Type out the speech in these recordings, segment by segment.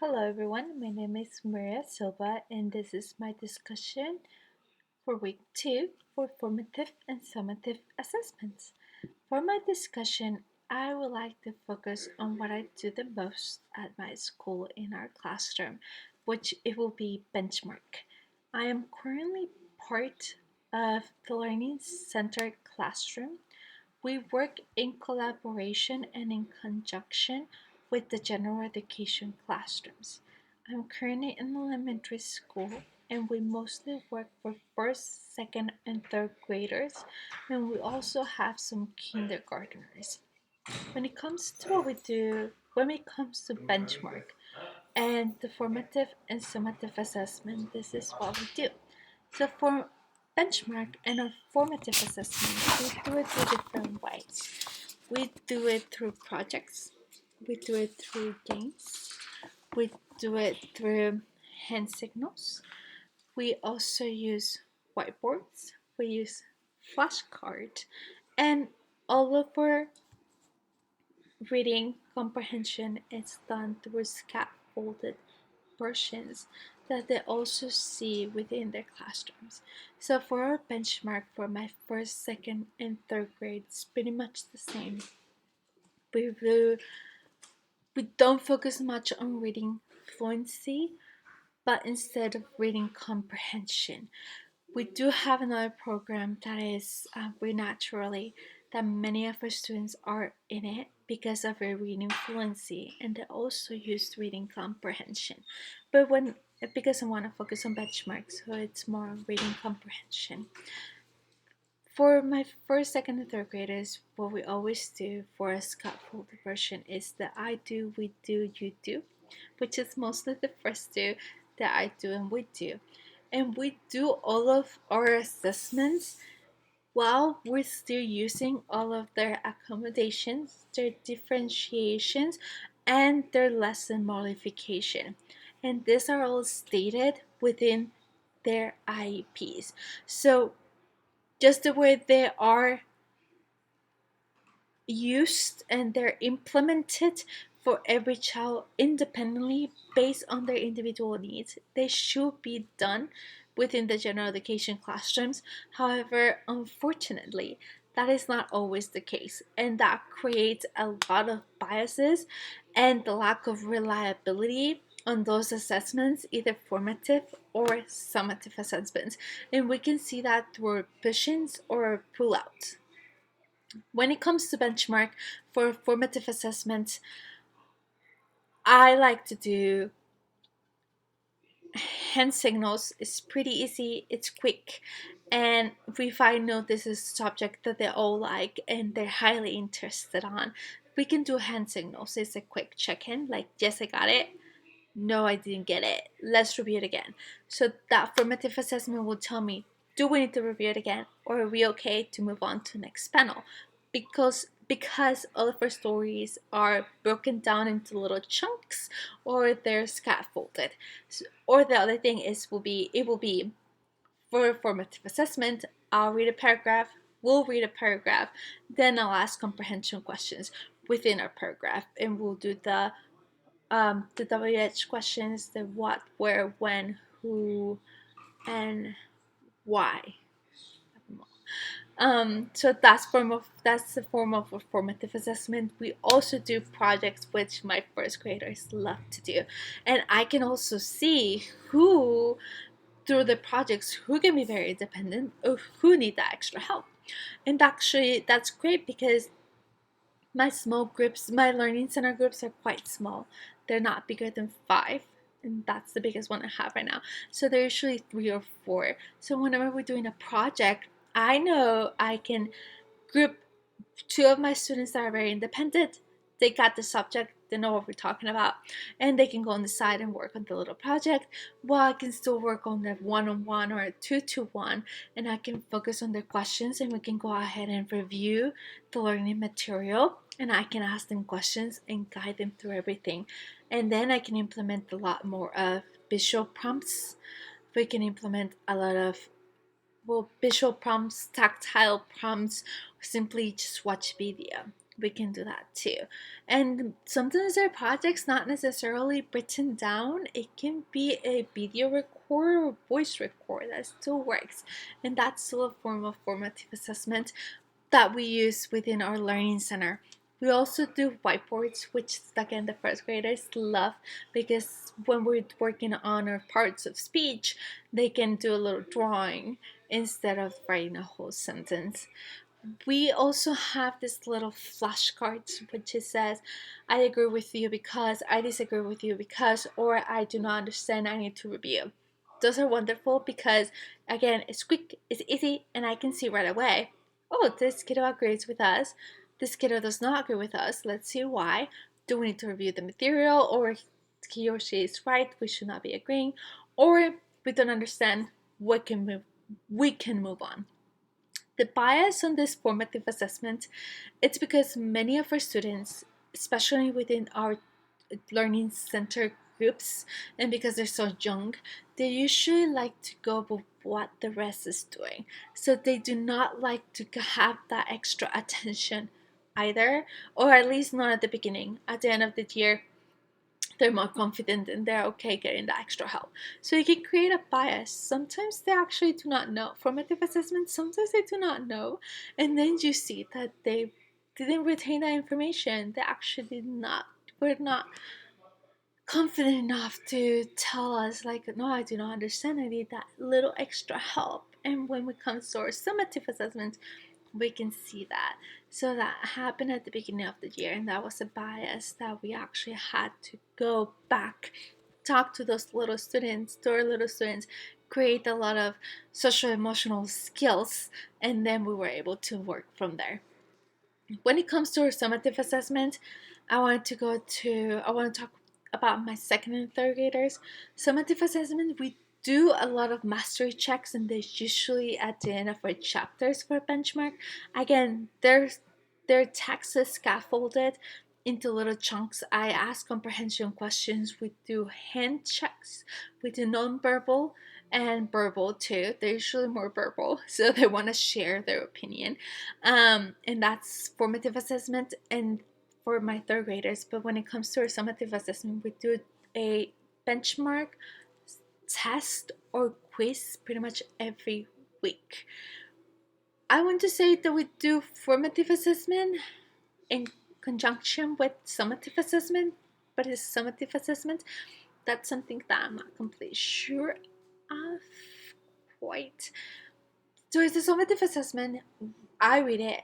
Hello everyone, my name is Maria Silva and this is my discussion for week 2 for formative and summative assessments. For my discussion, I would like to focus on what I do the most at my school in our classroom, which it will be benchmark. I am currently part of the Learning Center classroom. We work in collaboration and in conjunction with the general education classrooms. I'm currently in elementary school and we mostly work for first, second, and third graders, and we also have some kindergarteners. When it comes to what we do, when it comes to benchmark and the formative and summative assessment, this is what we do. So for benchmark and a formative assessment, we do it through different ways. We do it through projects, we do it through games, we do it through hand signals. We also use whiteboards, we use flashcards, and all of our reading comprehension is done through scaffolded versions that they also see within their classrooms. So for our benchmark for my first, second, and third grade, it's pretty much the same. We do we don't focus much on reading fluency, but instead of reading comprehension. We do have another program that is Read Naturally, that many of our students are in it because of their reading fluency, and they also use reading comprehension. But when because I want to focus on benchmarks, so it's more on reading comprehension. For my first, second, and third graders, what we always do for a scaffolded version is the I do, we do, you do, which is mostly the first two, that I do and we do. And we do all of our assessments while we're still using all of their accommodations, their differentiations, and their lesson modification. And these are all stated within their IEPs. So just the way they are used and they're implemented for every child independently based on their individual needs. They should be done within the general education classrooms. However, unfortunately, that is not always the case, and that creates a lot of biases and the lack of reliability on those assessments, either formative or summative assessments. And we can see that through push-ins or pull-outs. When it comes to benchmark for formative assessments, I like to do hand signals. It's pretty easy, it's quick, and if I know this is a subject that they all like and they're highly interested on, we can do hand signals. It's a quick check-in, like, yes, I got it. No, I didn't get it. Let's review it again. So that formative assessment will tell me, do we need to review it again, or are we okay to move on to the next panel? Because all of our stories are broken down into little chunks, or they're scaffolded. So, or the other thing is it will be for formative assessment. I'll read a paragraph. We'll read a paragraph. Then I'll ask comprehension questions within our paragraph, and we'll do the WH questions, the what, where, when, who, and why. So that's the form of a formative assessment. We also do projects, which my first graders love to do, and I can also see who through the projects who can be very independent or who need that extra help. And actually, that's great because my small groups, my learning center groups are quite small. They're not bigger than 5, and that's the biggest one I have right now. So they're usually 3 or 4. So whenever we're doing a project, I know I can group 2 of my students that are very independent. They got the subject, they know what we're talking about, and they can go on the side and work on the little project, while I can still work on the one-on-one or a two-to-one, and I can focus on their questions, and we can go ahead and review the learning material, and I can ask them questions and guide them through everything. And then I can implement a lot more of visual prompts. We can implement a lot of visual prompts, tactile prompts, or simply just watch video. we can do that too. And sometimes our projects not necessarily written down. It can be a video record or voice record that still works, and that's still a form of formative assessment that we use within our learning center. We also do whiteboards, which again the first graders love, because when we're working on our parts of speech, they can do a little drawing instead of writing a whole sentence. We also have this little flashcards which it says, I agree with you because, I disagree with you because, or I do not understand, I need to review. Those are wonderful because, again, it's quick, it's easy, and I can see right away, oh, this kiddo agrees with us, this kiddo does not agree with us, let's see why. Do we need to review the material, or he or she is right, we should not be agreeing, or we don't understand, we can move on. The bias on this formative assessment, it's because many of our students, especially within our learning center groups, and because they're so young, they usually like to go with what the rest is doing. So they do not like to have that extra attention either, or at least not at the beginning. At the end of the year, they're more confident and they're okay getting the extra help. So you can create a bias. Sometimes they actually do not know. Formative assessment, sometimes they do not know. And then you see that they didn't retain that information. They actually were not confident enough to tell us, like, no, I do not understand, I need that little extra help. And when it comes to our summative assessment, we can see that. So that happened at the beginning of the year, and that was a bias that we actually had to go back, talk to those little students, to our little students, create a lot of social emotional skills, and then we were able to work from there. When it comes to our summative assessment, I want to talk about my second and third graders. Summative assessment, we do a lot of mastery checks, and there's usually at the end of our chapters for benchmark. Again, their text is scaffolded into little chunks. I ask comprehension questions. We do hand checks. We do nonverbal and verbal too. They're usually more verbal, so they want to share their opinion. And that's formative assessment and for my third graders. But when it comes to our summative assessment, we do a benchmark test or quiz pretty much every week. I want to say that we do formative assessment in conjunction with summative assessment, but it's summative assessment. That's something that I'm not completely sure of quite. So it's a summative assessment. I read it,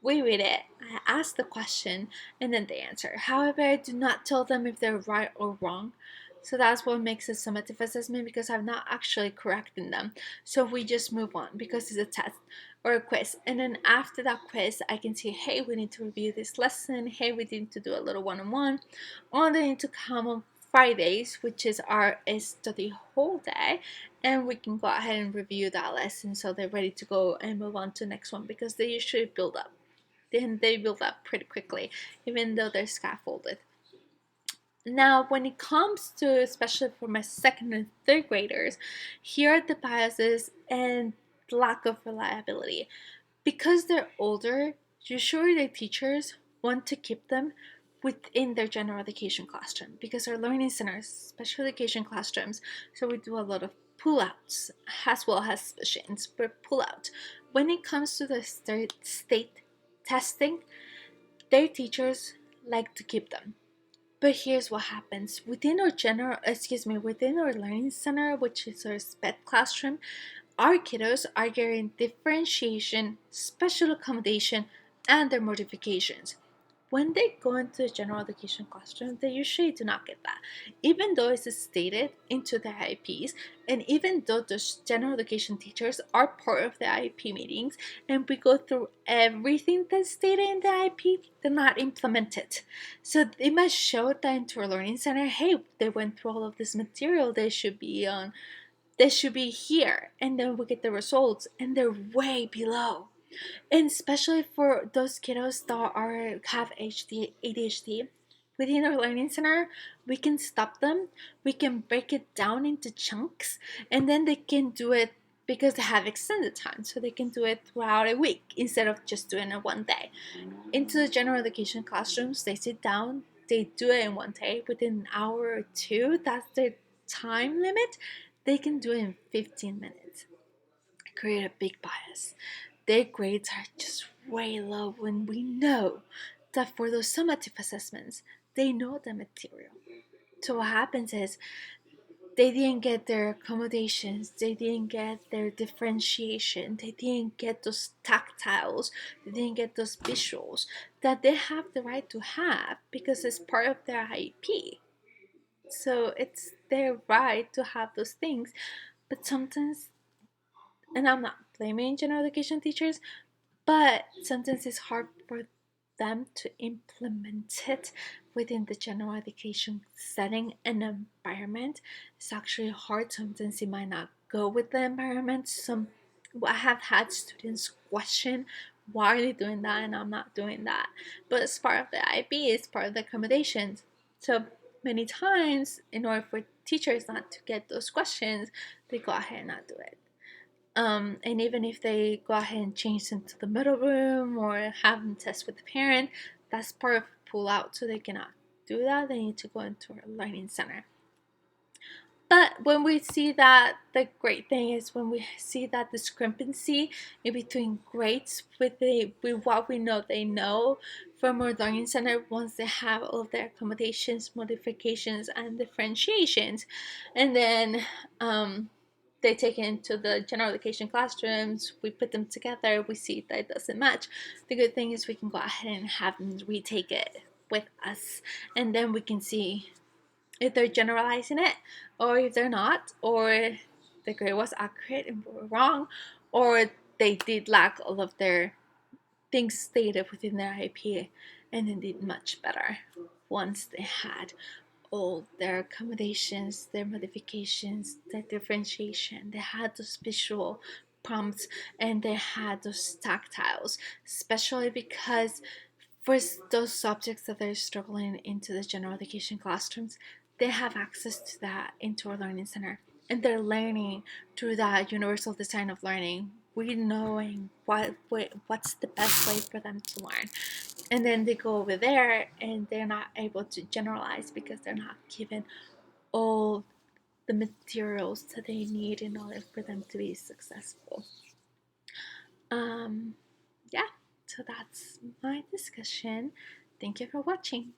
we read it, I ask the question, and then they answer. However, I do not tell them if they're right or wrong. So that's what makes a summative assessment, because I'm not actually correcting them. So we just move on because it's a test or a quiz. And then after that quiz, I can say, hey, we need to review this lesson. Hey, we need to do a little one-on-one. Or they need to come on Fridays, which is our study whole day, and we can go ahead and review that lesson so they're ready to go and move on to the next one, because they usually build up. Then they build up pretty quickly, even though they're scaffolded. Now, when it comes to, especially for my second and third graders, here are the biases and lack of reliability. Because they're older, usually the teachers want to keep them within their general education classroom, because our learning centers, special education classrooms, so we do a lot of pullouts as well as specials, but pullout. When it comes to the state testing, their teachers like to keep them. But here's what happens within our learning center, which is our SPED classroom, our kiddos are getting differentiation, special accommodation, and their modifications. When they go into the general education classroom, they usually do not get that, even though it's stated into the IEPs, and even though those general education teachers are part of the IEP meetings, and we go through everything that's stated in the IEP, they're not implemented. So they must show that into our learning center, hey, they went through all of this material, they should be here, and then we get the results and they're way below. And especially for those kiddos that have ADHD, within our learning center, we can stop them, we can break it down into chunks, and then they can do it because they have extended time, so they can do it throughout a week instead of just doing it one day. Into the general education classrooms, they sit down, they do it in one day within an hour or two. That's their time limit. They can do it in 15 minutes. Create a big bias. Their grades are just way low when we know that for those summative assessments, they know the material. So what happens is they didn't get their accommodations, they didn't get their differentiation, they didn't get those tactiles, they didn't get those visuals that they have the right to have because it's part of their IEP. So it's their right to have those things. But sometimes, and I'm not blaming general education teachers, but sometimes it's hard for them to implement it within the general education setting and environment. It's actually hard. Sometimes it might not go with the environment. I have had students question, why are they doing that and I'm not doing that? But it's part of the IB, it's part of the accommodations. So many times, in order for teachers not to get those questions, they go ahead and not do it. And even if they go ahead and change them to the middle room or have them test with the parent, that's part of pull out. So they cannot do that. They need to go into a learning center. But when we see that, the great thing is when we see that discrepancy in between grades with what we know they know from our learning center once they have all of their accommodations, modifications, and differentiations, and then they take it into the general education classrooms, we put them together, we see that it doesn't match. The good thing is we can go ahead and have them retake it with us, and then we can see if they're generalizing it or if they're not, or the grade was accurate and we were wrong, or they did lack all of their things stated within their IP and then did much better once they had all their accommodations, their modifications, their differentiation. They had those visual prompts and they had those tactiles, especially because for those subjects that they're struggling into the general education classrooms, they have access to that into our learning center. And they're learning through that universal design of learning. We knowing what's the best way for them to learn. And then they go over there and they're not able to generalize because they're not given all the materials that they need in order for them to be successful. Yeah, so that's my discussion. Thank you for watching.